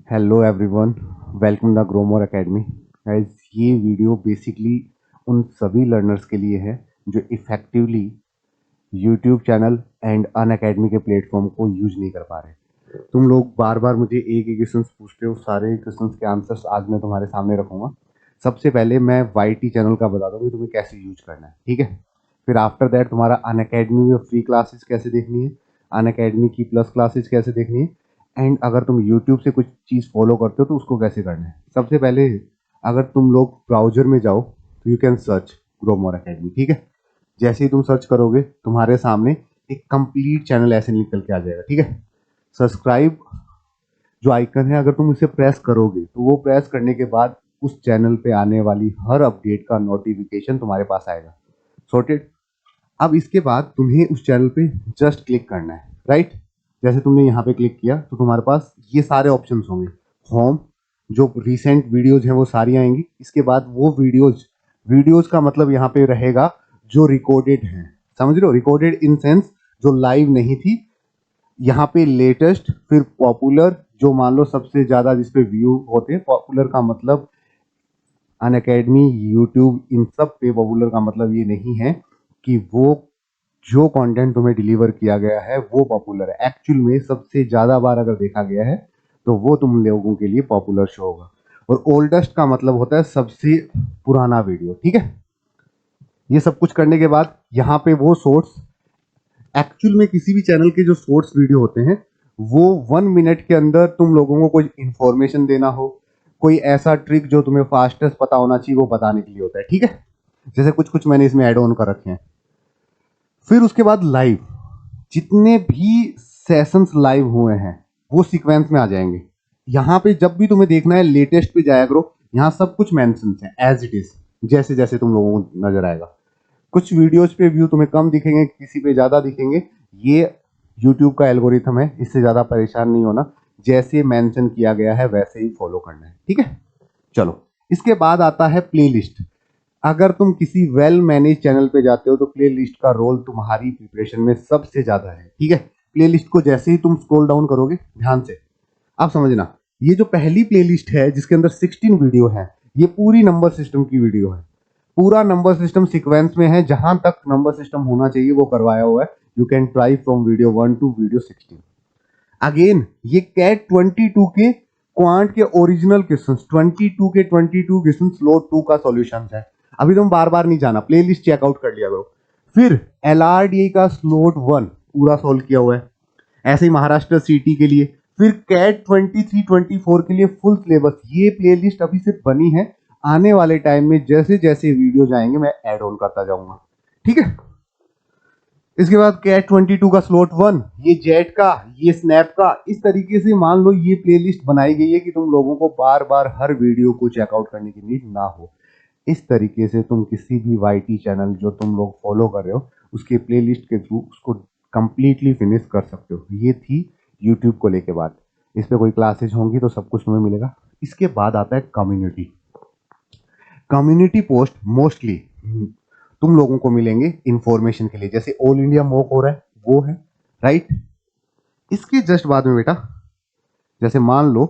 Hello everyone, welcome the Gromore Academy. Guys, ये video basically उन सभी लर्नर्स के लिए है जो effectively YouTube channel and Unacademy के प्लेटफॉर्म को यूज नहीं कर पा रहे। तुम लोग बार बार मुझे एक एक क्वेश्चन पूछते हो, सारे क्वेश्चंस के आंसर्स आज मैं तुम्हारे सामने रखूंगा। सबसे पहले मैं वाईटी चैनल का बता दूँ कि तुम्हें कैसे यूज करना है, ठीक है। फिर आफ्टर दैट तुम्हारा अन अकेडमी में फ्री क्लासेस कैसे देखनी है, अन अकेडमी की प्लस क्लासेस कैसे देखनी है, एंड अगर तुम यूट्यूब से कुछ चीज़ फॉलो करते हो तो उसको कैसे करना है। सबसे पहले अगर तुम लोग ब्राउजर में जाओ तो you can search Gromore Academy, ठीक है। जैसे ही तुम सर्च करोगे तुम्हारे सामने एक कंप्लीट चैनल ऐसे निकल के आ जाएगा, ठीक है। सब्सक्राइब जो आइकन है, अगर तुम इसे प्रेस करोगे तो वो प्रेस करने के बाद उस चैनल पे आने वाली हर अपडेट का नोटिफिकेशन तुम्हारे पास आएगा। सॉर्टेड। अब इसके बाद तुम्हें उस चैनल पे जस्ट क्लिक करना है, राइट। जैसे तुमने यहाँ पे क्लिक किया तो तुम्हारे पास ये सारे ऑप्शंस होंगे। होम, जो रिसेंट वीडियोज हैं वो सारी आएंगी। इसके बाद वो वीडियोज, वीडियोज का मतलब यहाँ पे रहेगा जो रिकॉर्डेड हैं, समझ रहे हो। रिकॉर्डेड इन सेंस जो लाइव नहीं थी। यहाँ पे लेटेस्ट, फिर पॉपुलर, जो मान लो सबसे ज्यादा जिसपे व्यू होते हैं। पॉपुलर का मतलब अन अकेडमी, यूट्यूब, इन सब पे पॉपुलर का मतलब ये नहीं है कि वो जो कंटेंट तुम्हें डिलीवर किया गया है वो पॉपुलर है। एक्चुअल में सबसे ज़्यादा बार अगर देखा गया है तो वो तुम लोगों के लिए पॉपुलर शो होगा। और ओल्डेस्ट का मतलब होता है सबसे पुराना वीडियो, ठीक है। ये सब कुछ करने के बाद यहाँ पे वो शॉर्ट्स, एक्चुअल में किसी भी चैनल के जो शॉर्ट्स वीडियो होते हैं वो 1 मिनट के अंदर तुम लोगों को कोई इंफॉर्मेशन देना हो, कोई ऐसा ट्रिक जो तुम्हें फास्टेस्ट पता होना चाहिए वो बताने के लिए होता है, ठीक है। जैसे कुछ कुछ मैंने इसमें ऐड ऑन कर रखे हैं। फिर उसके बाद लाइव, जितने भी सेशंस लाइव हुए हैं वो सीक्वेंस में आ जाएंगे। यहाँ पे जब भी तुम्हें देखना है लेटेस्ट पे जाया करो, यहाँ सब कुछ मेंशन है एज इट इज, जैसे जैसे तुम लोगों को नजर आएगा। कुछ वीडियोज पे व्यू तुम्हें कम दिखेंगे, किसी पे ज्यादा दिखेंगे। ये यूट्यूब का एल्गोरिथम है, इससे ज्यादा परेशान नहीं होना। जैसे मेंशन किया गया है वैसे ही फॉलो करना है, ठीक है। चलो, इसके बाद आता है प्लेलिस्ट। अगर तुम किसी वेल मैनेज चैनल पे जाते हो तो प्लेलिस्ट का रोल तुम्हारी प्रिपरेशन में सबसे ज्यादा है, ठीक है। प्लेलिस्ट को जैसे ही तुम स्क्रॉल डाउन करोगे, ध्यान से आप समझना, ये जो पहली प्लेलिस्ट है जिसके अंदर 16 वीडियो है, ये पूरी नंबर सिस्टम की वीडियो है। पूरा नंबर सिस्टम सीक्वेंस में है, जहां तक नंबर सिस्टम होना चाहिए वो करवाया हुआ है। You can try from video 1 to video 16। Again ये कैट 22 के क्वांट के ओरिजिनल क्वेश्चंस, 22 के 22 क्वेश्चन स्लोट 2 का सॉल्यूशन है। अभी तुम बार बार नहीं जाना, प्लेलिस्ट चेकआउट कर लिया करो। फिर एलआरडीए का स्लोट 1 पूरा सॉल्व किया हुआ है। ऐसे ही महाराष्ट्र सीटी के लिए, फिर कैट 23 24 के लिए फुल सिलेबस। ये प्लेलिस्ट अभी से बनी है, आने वाले टाइम में जैसे जैसे वीडियो जाएंगे मैं ऐड ऑन करता जाऊंगा, ठीक है। इसके बाद कैट 22 का स्लॉट 1, ये जेट का, ये स्नैप का। इस तरीके से मान लो ये प्लेलिस्ट बनाई गई है कि तुम लोगों को बार बार हर वीडियो को चेकआउट करने की नीड ना हो। इस तरीके से तुम किसी भी वाईटी चैनल जो तुम लोग फॉलो कर रहे हो उसके प्लेलिस्ट के थ्रू उसको कंप्लीटली फिनिश कर सकते हो। ये थी यूट्यूब को लेके बात। इस पे कोई क्लासेज होंगी तो सब कुछ तुम्हें मिलेगा। इसके बाद आता है कम्युनिटी। कम्युनिटी पोस्ट मोस्टली तुम लोगों को मिलेंगे इंफॉर्मेशन के लिए, जैसे ऑल इंडिया मॉक हो रहा है वो है, राइट। इसके जस्ट बाद में बेटा, जैसे मान लो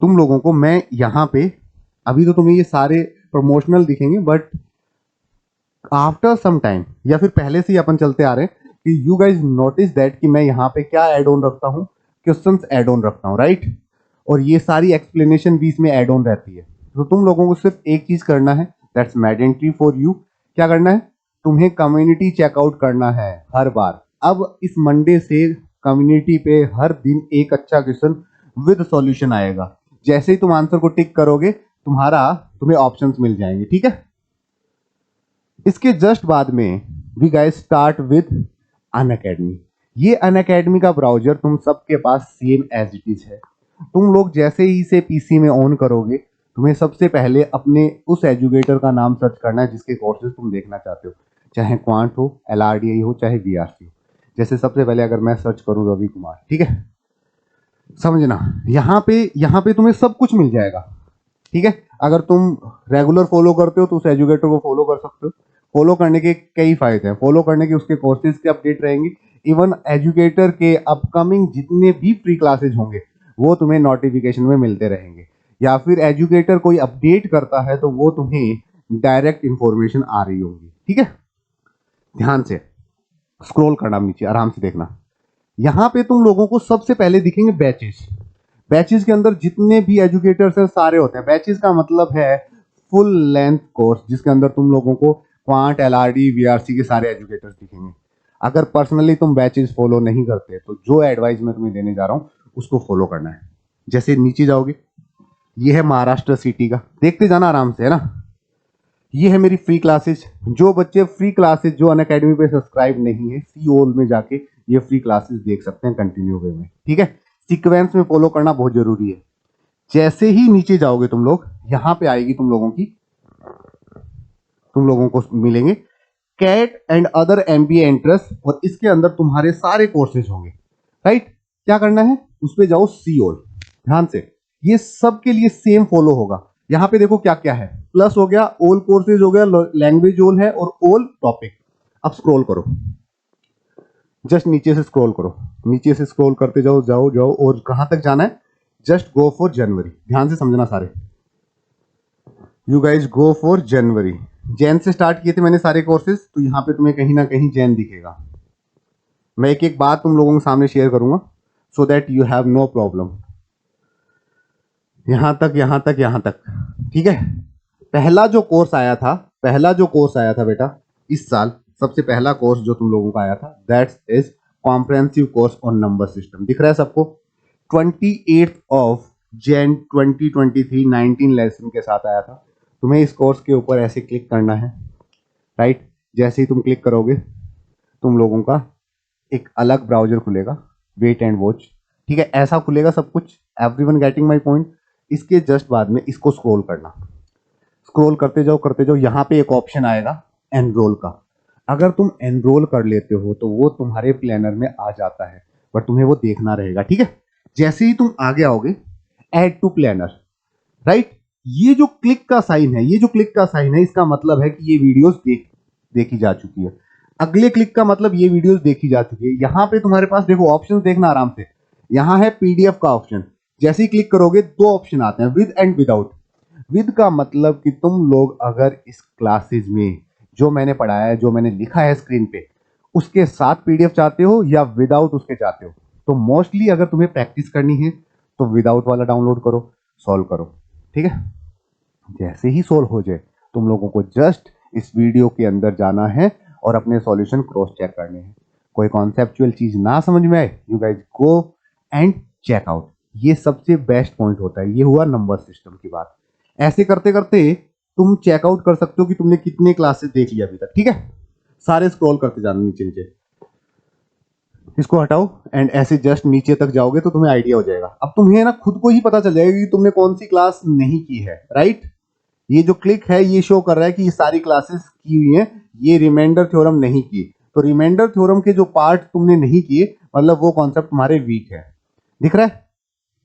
तुम लोगों को मैं यहाँ पे, अभी तो तुम्हें ये सारे प्रमोशनल दिखेंगे, बट आफ्टर सम टाइम या फिर पहले से ही अपन चलते आ रहे हैं कि यू गाइज नोटिस दैट कि मैं यहाँ पे क्या एड ऑन रखता हूँ, क्वेश्चंस एड ऑन रखता हूँ, राइट। और ये सारी एक्सप्लेनेशन भी इसमें एड ऑन रहती है। तो तुम लोगों को सिर्फ एक चीज करना है, दैट्स मैंडेटरी फॉर यू। क्या करना है, तुम्हें कम्युनिटी चेकआउट करना है हर बार। अब इस मंडे से कम्युनिटी पे हर दिन एक अच्छा क्वेश्चन विद सॉल्यूशन आएगा। जैसे ही तुम आंसर को टिक करोगे तुम्हें ऑप्शंस मिल जाएंगे, ठीक है। इसके जस्ट बाद में we guys start with Unacademy. ये अन अकेडमी का ब्राउजर तुम सबके पास सेम एज इट इज है। तुम लोग जैसे ही इसे पीसी में ऑन करोगे तुम्हें सबसे पहले अपने उस एजुकेटर का नाम सर्च करना है जिसके कोर्सेज तुम देखना चाहते हो, चाहे क्वांट हो, एलआरडीआई हो, चाहे वीआरसी हो। जैसे सबसे पहले अगर मैं सर्च करूं रवि कुमार, ठीक है। समझना, यहाँ पे तुम्हें सब कुछ मिल जाएगा, ठीक है। अगर तुम रेगुलर फॉलो करते हो तो उस एजुकेटर को फॉलो कर सकते हो। फॉलो करने के कई फायदे हैं, फॉलो करने के उसके कोर्सेज के अपडेट रहेंगे। इवन एजुकेटर के अपकमिंग जितने भी फ्री क्लासेज होंगे वो तुम्हें नोटिफिकेशन में मिलते रहेंगे, या फिर एजुकेटर कोई अपडेट करता है तो वो तुम्हें डायरेक्ट इंफॉर्मेशन आ रही होगी। ठीक है, ध्यान से स्क्रॉल करना नीचे, आराम से देखना। यहां पे तुम लोगों को सबसे पहले दिखेंगे बैचेस। बैचेस के अंदर जितने भी एजुकेटर्स हैं सारे होते हैं। बैचेस का मतलब है फुल लेंथ कोर्स, जिसके अंदर तुम लोगों को क्वांट, एलआरडी, वीआरसी के सारे एजुकेटर्स दिखेंगे। अगर पर्सनली तुम बैचेस फॉलो नहीं करते तो जो एडवाइस मैं तुम्हें देने जा रहा हूं उसको फॉलो करना है। जैसे नीचे जाओगे, ये है महाराष्ट्र सिटी का, देखते जाना आराम से, है ना। ये है मेरी फ्री क्लासेस। जो बच्चे फ्री क्लासेस जो अनअकैडमी पे सब्सक्राइब नहीं है, सी ओल में जाके ये फ्री क्लासेस देख सकते हैं कंटिन्यू वे में। ठीक है, सीक्वेंस में फॉलो करना बहुत जरूरी है। जैसे ही नीचे जाओगे तुम लोग, यहां पे आएगी तुम लोगों को मिलेंगे CAT and other MBA entrance, और इसके अंदर तुम्हारे सारे कोर्सेज होंगे। राइट, क्या करना है, उस पे जाओ सी ओल। ध्यान से, ये सबके लिए सेम फॉलो होगा। यहां पे देखो क्या क्या है, प्लस हो गया, ऑल कोर्सेज हो गया, लैंग्वेज ऑल है, और ऑल टॉपिक। अब स्क्रॉल करो, जस्ट नीचे से स्क्रॉल करो, नीचे से स्क्रॉल करते जाओ, जाओ जाओ, और कहां तक जाना है, जस्ट गो फॉर जनवरी। ध्यान से समझना सारे, you guys go for January. Jain से स्टार्ट किए थे मैंने सारे कोर्सेज, तो यहां पे तुम्हें कहीं ना कहीं जैन दिखेगा। मैं एक एक बात तुम लोगों के सामने शेयर करूंगा so that you have no problem. यहां तक, यहां तक, यहां तक। ठीक है, पहला जो कोर्स आया था, बेटा इस साल सबसे पहला कोर्स जो तुम लोगों का आया था, that's is comprehensive course on number system. दिख रहा है सबको, 28 ऑफ जैन 2023 19 लेसन के साथ आया था। तुम्हें इस कोर्स के ऊपर ऐसे क्लिक करना है। राइट, जैसे ही तुम क्लिक करोगे तुम लोगों का एक अलग ब्राउजर खुलेगा, वेट एंड वॉच। ठीक है, ऐसा खुलेगा सब कुछ। Everyone getting my point. इसके जस्ट बाद में इसको स्क्रॉल करना, स्क्रॉल करते जाओ, यहां पे एक ऑप्शन आएगा एनरोल का। अगर तुम एनरोल कर लेते हो तो वो तुम्हारे प्लानर में आ जाता है, बट तुम्हें वो देखना रहेगा। ठीक है, जैसे ही तुम आगे आओगे, ऐड टू प्लानर। राइट, ये जो क्लिक का साइन है, इसका मतलब है कि ये वीडियोस देखी जा चुकी है। अगले क्लिक का मतलब ये वीडियोस देखी जा चुकी है। यहां पे तुम्हारे पास देखो ऑप्शन, देखना आराम से। यहां है पीडीएफ का ऑप्शन, जैसे ही क्लिक करोगे दो ऑप्शन आते हैं, विद एंड विदाउट। विद का मतलब कि तुम लोग अगर इस क्लासेज में जो मैंने पढ़ाया है, जो मैंने लिखा है स्क्रीन पे, उसके साथ पीडीएफ चाहते हो या विदाउट उसके चाहते हो, तो मोस्टली अगर तुम्हें प्रैक्टिस करनी है तो विदाउट वाला डाउनलोड करो, सॉल्व करो। ठीक है, जैसे ही सोल्व हो जाए तुम लोगों को जस्ट इस वीडियो के अंदर जाना है और अपने सॉल्यूशन क्रॉस चेक करने हैं। कोई कॉन्सेप्चुअल चीज ना समझ में आए, you guys go and check out. ये सबसे बेस्ट पॉइंट होता है। ये हुआ नंबर सिस्टम की बात। ऐसे करते करते तुम चेकआउट कर सकते हो कि तुमने कितने क्लासेस देख लिया अभी तक। ठीक है, सारे स्क्रॉल करते जाना नीचे नीचे। इसको हटाओ एंड ऐसे जस्ट नीचे तक जाओगे तो तुम्हें आइडिया हो जाएगा। अब तुम्हें ना खुद को ही पता चल जाएगा कि तुमने कौन सी क्लास नहीं की है। राइट, ये जो क्लिक है ये शो कर रहा है कि ये सारी क्लासेस की हुई हैं, ये रिमाइंडर थ्योरम नहीं की। तो रिमाइंडर थ्योरम के जो पार्ट तुमने नहीं किए, मतलब वो कॉन्सेप्ट तुम्हारे वीक है। दिख रहा है,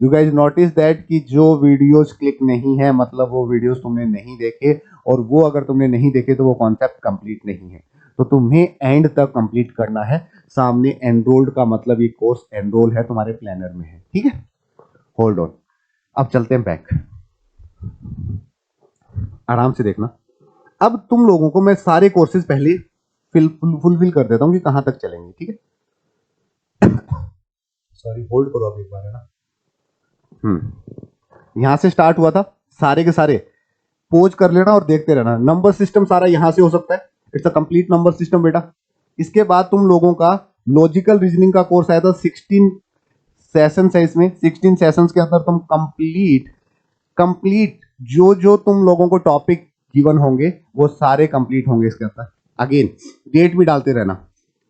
यू गाइज नोटिस दैट कि जो वीडियोस क्लिक नहीं है मतलब वो वीडियोस तुमने नहीं देखे, और वो अगर तुमने नहीं देखे तो वो कॉन्सेप्ट कंप्लीट नहीं है। तो तुम्हें एंड तक कंप्लीट करना है। सामने एनरोल्ड का मतलब ये कोर्स एनरोल है, तुम्हारे प्लानर में है। ठीक है, होल्ड ऑन, अब चलते हैं बैक। आराम से देखना। अब तुम लोगों को मैं सारे कोर्सेज पहले फुलफिल कर देता हूं कि कहां तक चलेंगे। ठीक है, सॉरी, होल्ड करो अब एक बार, है ना। यहां से स्टार्ट हुआ था, सारे के सारे पोज कर लेना और देखते रहना। नंबर सिस्टम सारा यहां से हो सकता है, it's a complete number system बेटा। इसके बाद तुम लोगों का लॉजिकल रीजनिंग का कोर्स आया था, 16 सेशन है इसमें। 16 सेशंस के अंदर तुम कंप्लीट जो जो तुम लोगों को टॉपिक गिवन होंगे वो सारे कंप्लीट होंगे इसके अंदर। अगेन डेट भी डालते रहना।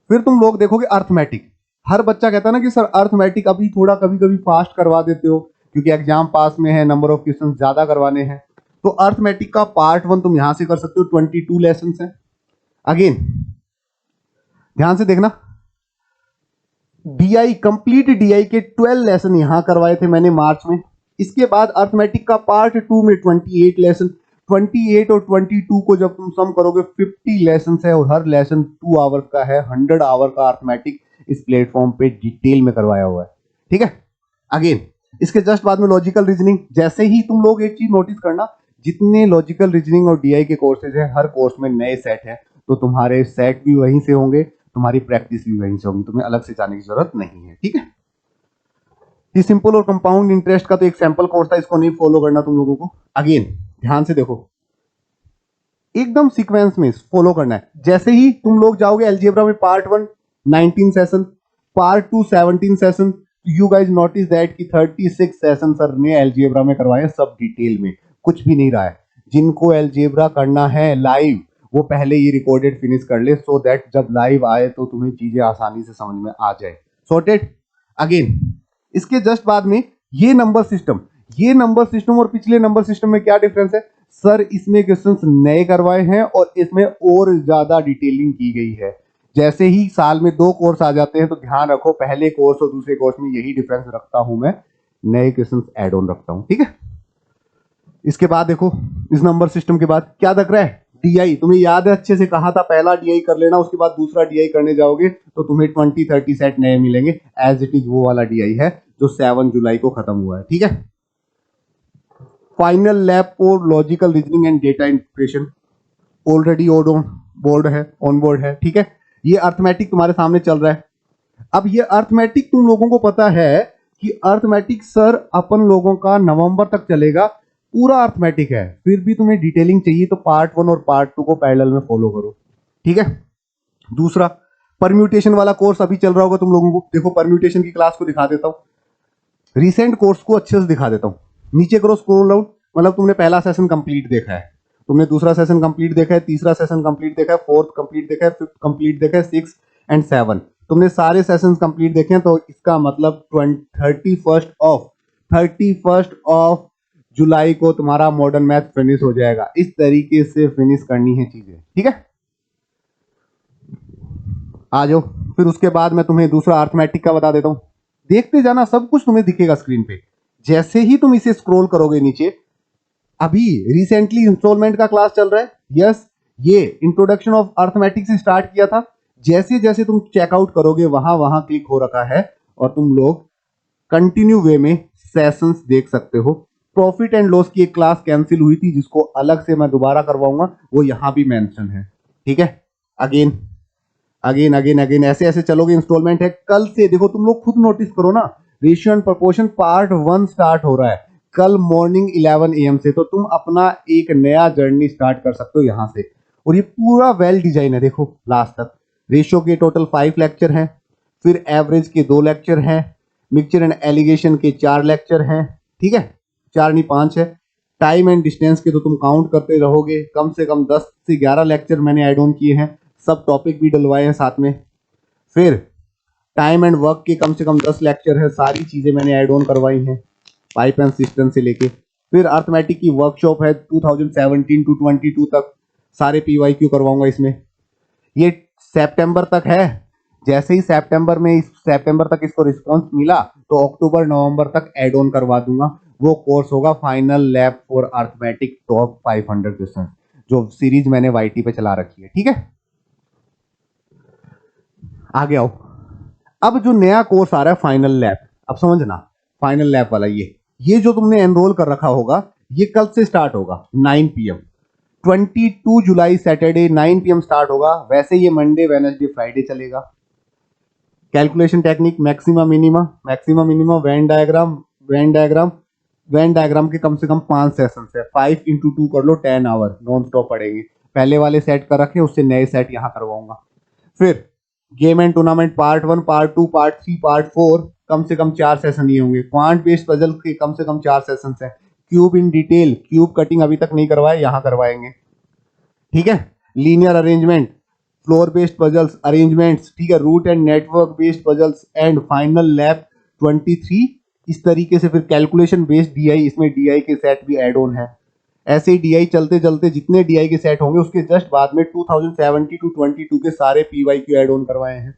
फिर तुम लोग देखोगे अर्थमेटिक। हर बच्चा कहता है ना कि सर अर्थमेटिक अभी थोड़ा कभी कभी फास्ट करवा देते हो क्योंकि एग्जाम पास में है, नंबर ऑफ क्वेश्चन ज्यादा करवाने हैं। तो अर्थमेटिक का पार्ट 1 तुम यहां से कर सकते हो, 22 लेसन है। अगेन ध्यान से देखना, डीआई कंप्लीट डीआई के 12 लेसन यहां करवाए थे मैंने मार्च में। इसके बाद अर्थमेटिक का पार्ट 2 में 28 लेसन। 28 और 22 को जब तुम सम करोगे 50 लेसन है, और हर लेसन 2 आवर का है। 100 आवर का अर्थमेटिक इस प्लेटफॉर्म पे डिटेल में करवाया हुआ है। ठीक है, अगेन इसके जस्ट बाद में लॉजिकल रीजनिंग। जैसे ही तुम लोग एक चीज नोटिस करना, जितने लॉजिकल रीजनिंग और डीआई के कोर्सेज है, हर कोर्स में नए सेट है, तो तुम्हारे सेट भी वहीं से होंगे, तुम्हारी प्रैक्टिस भी वहीं से होगी, तुम्हें अलग से जाने की जरूरत नहीं है। ठीक है, ये सिंपल और कंपाउंड इंटरेस्ट का तो एक सैंपल कोर्स था, इसको नहीं फॉलो करना तुम लोगों को। अगेन ध्यान से देखो, एकदम सीक्वेंस में फॉलो करना है। जैसे ही तुम लोग जाओगे अलजेब्रा में, part 1 19 session, part 2 17 session, you guys notice that कि 36 सेशन सर ने अलजेब्रा में करवाए, सब डिटेल में, कुछ भी नहीं रहा है। जिनको अलजेब्रा करना है लाइव, वो पहले ये रिकॉर्डेड फिनिश कर ले, सो दैट जब लाइव आए तो तुम्हें चीजें आसानी से समझ में आ जाए। सॉर्टेड। अगेन इसके जस्ट बाद में ये नंबर सिस्टम, ये नंबर सिस्टम और पिछले नंबर सिस्टम में क्या डिफरेंस है सर? इसमें क्वेश्चंस नए करवाए हैं और इसमें और ज्यादा डिटेलिंग की गई है। जैसे ही साल में 2 कोर्स आ जाते हैं तो ध्यान रखो, पहले कोर्स और दूसरे कोर्स में यही डिफरेंस रखता हूं मैं, नए क्वेश्चंस ऐड ऑन रखता हूं। ठीक है, इसके बाद देखो, इस नंबर सिस्टम के बाद क्या दिख रहा है? डीआई। तुम्हें याद है, अच्छे से कहा था पहला डीआई कर लेना, उसके बाद दूसरा डीआई करने जाओगे तो तुम्हें 20-30 सेट नए मिलेंगे। एज इट इज वो वाला डीआई है जो 7 जुलाई को खत्म हुआ है। ठीक है, final lab for logical reasoning and data integration already on board है। ठीक है, ये अर्थमेटिक तुम्हारे सामने चल रहा है। अब ये अर्थमेटिक तुम लोगों को पता है कि अर्थमेटिक सर अपन लोगों का नवंबर तक चलेगा, पूरा अर्थमेटिक है। फिर भी तुम्हें डिटेलिंग चाहिए तो पार्ट 1 और पार्ट 2 को पैरेलल में फॉलो करो। ठीक है, दूसरा परम्यूटेशन वाला कोर्स अभी चल रहा होगा तुम लोगों को। देखो परम्यूटेशन की क्लास को दिखा देता हूं, रिसेंट कोर्स को अच्छे से दिखा देता हूं। नीचे करो स्क्रॉल डाउन, मतलब तुमने पहला सेशन कंप्लीट देखा है, तुमने दूसरा सेशन कंप्लीट देखा है, तीसरा सेशन कंप्लीट देखा है, फोर्थ कंप्लीट देखा है, फिफ्थ कंप्लीट देखा है, 6 एंड 7 तुमने सारे सेशंस कंप्लीट देखे हैं। तो इसका मतलब 31 ऑफ जुलाई को तुम्हारा मॉडर्न मैथ फिनिश हो जाएगा। इस तरीके से फिनिश करनी है चीजें। ठीक है, आ जाओ। फिर उसके बाद मैं तुम्हें दूसरा अर्थमेटिक का बता देता हूं, देखते जाना, सब कुछ तुम्हें दिखेगा स्क्रीन पे। जैसे ही तुम इसे स्क्रॉल करोगे नीचे, अभी रिसेंटली इंस्टॉलमेंट का क्लास चल रहा है। यस, ये इंट्रोडक्शन ऑफ अर्थमेटिक से स्टार्ट किया था। जैसे जैसे तुम चेकआउट करोगे वहां वहां क्लिक हो रखा है और तुम लोग कंटिन्यू वे में सेशंस देख सकते हो। प्रॉफिट एंड लॉस की एक क्लास कैंसिल हुई थी जिसको अलग से मैं दोबारा करवाऊंगा, वो यहां भी मेंशन है। ठीक है, अगेन अगेन अगेन अगेन ऐसे ऐसे चलोगे। इंस्टॉलमेंट है कल से, देखो तुम लोग खुद नोटिस करो ना, ratio and proportion part 1 start हो रहा है कल मॉर्निंग 11 AM से। तो तुम अपना एक नया जर्नी स्टार्ट कर सकते हो यहां से, और ये पूरा वेल डिजाइन है। देखो लास्ट तक रेशियो के टोटल 5 लेक्चर हैं, फिर एवरेज के 2 लेक्चर हैं, मिक्सचर एंड एलिगेशन के 4 लेक्चर हैं। ठीक है, 4 नहीं 5 है। टाइम एंड डिस्टेंस के तो तुम काउंट करते रहोगे, कम से कम 10 से 11 लेक्चर मैंने ऐड ऑन किए हैं, सब टॉपिक भी डलवाए हैं साथ में। फिर टाइम एंड वर्क के कम से कम 10 लेक्चर है, सारी चीजें मैंने ऐड ऑन करवाई हैं, पाइप एंड सिस्टम से लेके। फिर अर्थमेटिक की वर्कशॉप है 2017 to 22 तक, सारे PYQ करवाऊंगा इसमें। ये सितंबर तक है। जैसे ही सितंबर तक इसको रिस्पांस मिला तो अक्टूबर नवंबर तक ऐड ऑन करवा दूंगा। वो कोर्स होगा final lab for arithmetic top 500 question, जो सीरीज मैंने YT पे चला रखी है। ठीक है, आगे आओ। अब जो नया कोर्स आ रहा है फाइनल लैब, अब समझना, फाइनल लैब वाला ये जो तुमने एनरोल कर रखा होगा, ये कल से स्टार्ट होगा 9 PM, 22 जुलाई सैटरडे 9 PM स्टार्ट होगा। वैसे ये मंडे वेडनेसडे फ्राइडे चलेगा। Calculation technique, maxima minima, Venn diagram के कम से कम 5 सेशन है। 5 into 2 कर लो, 10 आवर नॉन स्टॉप पढ़ेंगे। पहले वाले सेट कर रखे, उससे नए सेट यहां करवाऊंगा। फिर game and tournament part 1, part 2, part 3, part 4, कम से कम 4 सेशन ही होंगे। क्वांट बेस्ड पजल के कम से कम 4 सेशन है। Cube in detail, cube cutting अभी तक नहीं करवाए, यहां करवाएंगे। ठीक है, linear arrangement, floor based puzzles arrangements, ठीक है, route and network based puzzles, and final lap 23। इस तरीके से फिर कैलकुलेशन बेस्ड डीआई, इसमें डीआई के सेट भी एड ऑन है। ऐसे ही डीआई चलते चलते जितने डीआई के सेट होंगे उसके जस्ट बाद में 2070 to 22 के सारे PYQ ऐड ऑन करवाए हैं।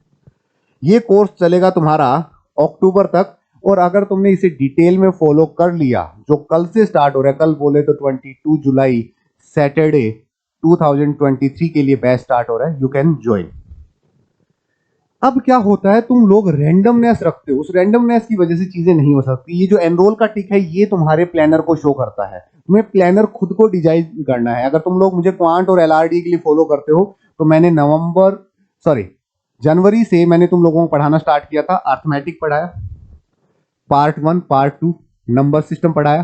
ये कोर्स चलेगा तुम्हारा अक्टूबर तक, और अगर तुमने इसे डिटेल में फॉलो कर लिया, जो कल से स्टार्ट हो रहा है, कल बोले तो 22 जुलाई सैटरडे 2023 के लिए बैच स्टार्ट हो रहा है, यू कैन ज्वाइन। अब क्या होता है, तुम लोग रैंडमनेस रखते हो, उस रैंडमनेस की वजह से चीजें नहीं हो सकती। ये जो एनरोल का टिक है ये तुम्हारे प्लानर को शो करता है, तुम्हें प्लानर खुद को डिजाइन करना है। अगर तुम लोग मुझे क्वांट और एलआरडी के लिए फॉलो करते हो तो मैंने जनवरी से मैंने तुम लोगों को पढ़ाना स्टार्ट किया था। अर्थमेटिक पढ़ाया, पार्ट 1 पार्ट 2, नंबर सिस्टम पढ़ाया,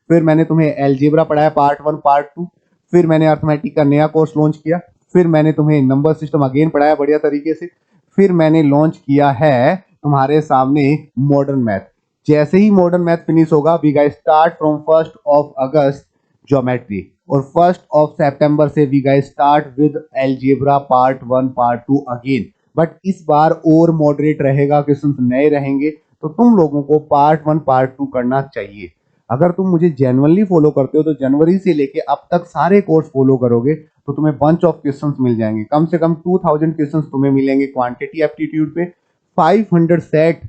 फिर मैंने तुम्हें एलजेब्रा पढ़ाया पार्ट 1 पार्ट 2, फिर मैंने अर्थमेटिक का नया कोर्स लॉन्च किया, फिर मैंने तुम्हें नंबर सिस्टम अगेन पढ़ाया बढ़िया तरीके से, फिर मैंने लॉन्च किया है तुम्हारे सामने मॉडर्न मैथ। जैसे ही मॉडर्न मैथ फिनिश होगा, we guys start from 1 August geometry, और 1 सितंबर से we guys start with algebra part 1 part 2 again. But इस बार और मॉडरेट रहेगा, क्वेश्चंस नए रहेंगे, तो तुम लोगों को पार्ट 1 पार्ट 2 करना चाहिए। अगर तुम मुझे जेन्युइनली फॉलो करते हो तो जनवरी से लेके अब तक सारे कोर्स फॉलो करोगे तो तुम्हें बंच ऑफ क्वेश्चंस मिल जाएंगे। कम से कम 2000 क्वेश्चंस तुम्हें मिलेंगे क्वांटिटी एप्टीट्यूड पे, 500 सेट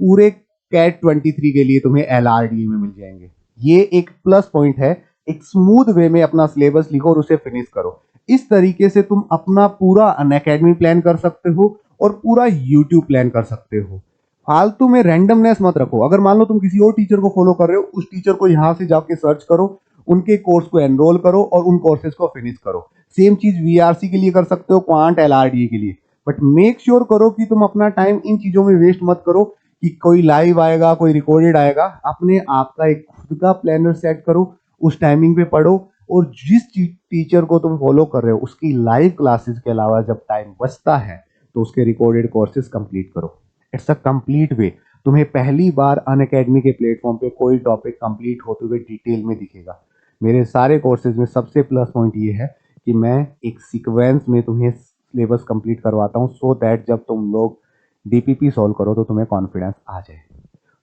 पूरे कैट 23 के लिए तुम्हें एलआरडी में मिल जाएंगे। ये एक प्लस पॉइंट है। एक स्मूथ वे में अपना सिलेबस लिखो और उसे फिनिश करो। इस तरीके से तुम अपना पूरा अनअकैडमी प्लान कर सकते हो और पूरा यूट्यूब प्लान कर सकते हो। फालतू में रैंडमनेस मत रखो। अगर मान लो तुम किसी और टीचर को फॉलो कर रहे हो, उस टीचर को यहां से जाके सर्च करो, उनके कोर्स को एनरोल करो और उन कोर्सेज को फिनिश करो। सेम चीज वीआरसी के लिए कर सकते हो, क्वांट एलआरडी के लिए। बट मेक श्योर करो कि तुम अपना टाइम इन चीजों में वेस्ट मत करो कि कोई लाइव आएगा कोई रिकॉर्डेड आएगा। अपने आप का एक खुद का प्लानर सेट करो, उस टाइमिंग पे पढ़ो, और जिस टीचर को तुम फॉलो कर रहे हो उसकी लाइव क्लासेस के अलावा जब टाइम बचता है तो उसके रिकॉर्डेड कोर्सेज कंप्लीट करो। इट्स अ कंप्लीट वे। तुम्हें पहली बार अनअकैडमी के प्लेटफॉर्म पे कोई टॉपिक कंप्लीट होते हुए डिटेल में दिखेगा। मेरे सारे कोर्सेज में सबसे प्लस पॉइंट ये है कि मैं एक सीक्वेंस में तुम्हें सिलेबस कंप्लीट करवाता हूँ, सो दैट जब तुम लोग डीपीपी सॉल्व करो तो तुम्हें कॉन्फिडेंस आ जाए।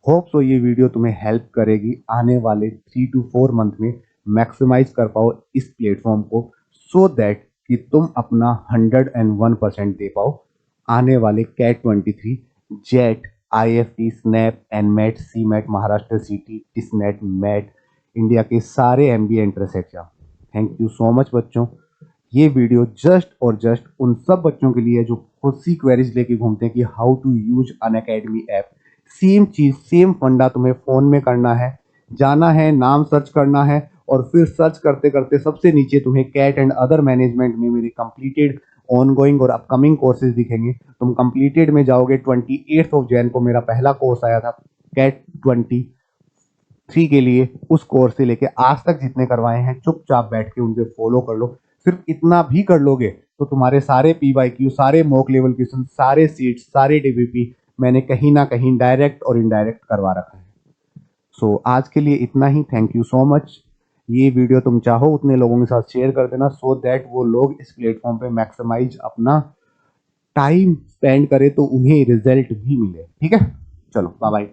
होप सो ये वीडियो तुम्हें हेल्प करेगी आने वाले 3 to 4 मंथ में मैक्सिमाइज कर पाओ इस प्लेटफॉर्म को, सो दैट कि तुम अपना 101% दे पाओ आने वाले CAT 23, XAT, IFT, SNAP, NMAT, CMAT, Maharashtra CET, TISSNET, MAT, India के सारे MBA entrance exam. Thank you so much बच्चों। ये वीडियो जस्ट और जस्ट उन सब बच्चों के लिए जो खुद सी क्वेरीज लेके घूमते हैं कि how to use Unacademy app. Same चीज सेम फंडा तुम्हें फोन में करना है, जाना है, नाम सर्च करना है, और फिर सर्च करते करते सबसे नीचे तुम्हें कैट एंड अदर मैनेजमेंट में मेरे कंप्लीटेड ऑनगोइंग और अपकमिंग कोर्सेज दिखेंगे। तुम कंप्लीटेड में जाओगे, 28 जनवरी को मेरा पहला कोर्स आया था कैट 23 के लिए। उस कोर्स से लेके आज तक जितने करवाए हैं चुपचाप बैठ के उनके फॉलो कर लो। सिर्फ इतना भी कर लोगे तो तुम्हारे सारे पीवाईक्यू, सारे मॉक लेवल क्वेश्चन, सारे सीट्स, सारे डीबीपी मैंने कहीं ना कहीं डायरेक्ट और इनडायरेक्ट करवा रखा है। सो आज के लिए इतना ही। Thank you so much. ये वीडियो तुम चाहो उतने लोगों के साथ शेयर कर देना, सो दैट वो लोग इस प्लेटफॉर्म पे मैक्सिमाइज अपना टाइम स्पेंड करे तो उन्हें रिजल्ट भी मिले। ठीक है, चलो बाय बाय।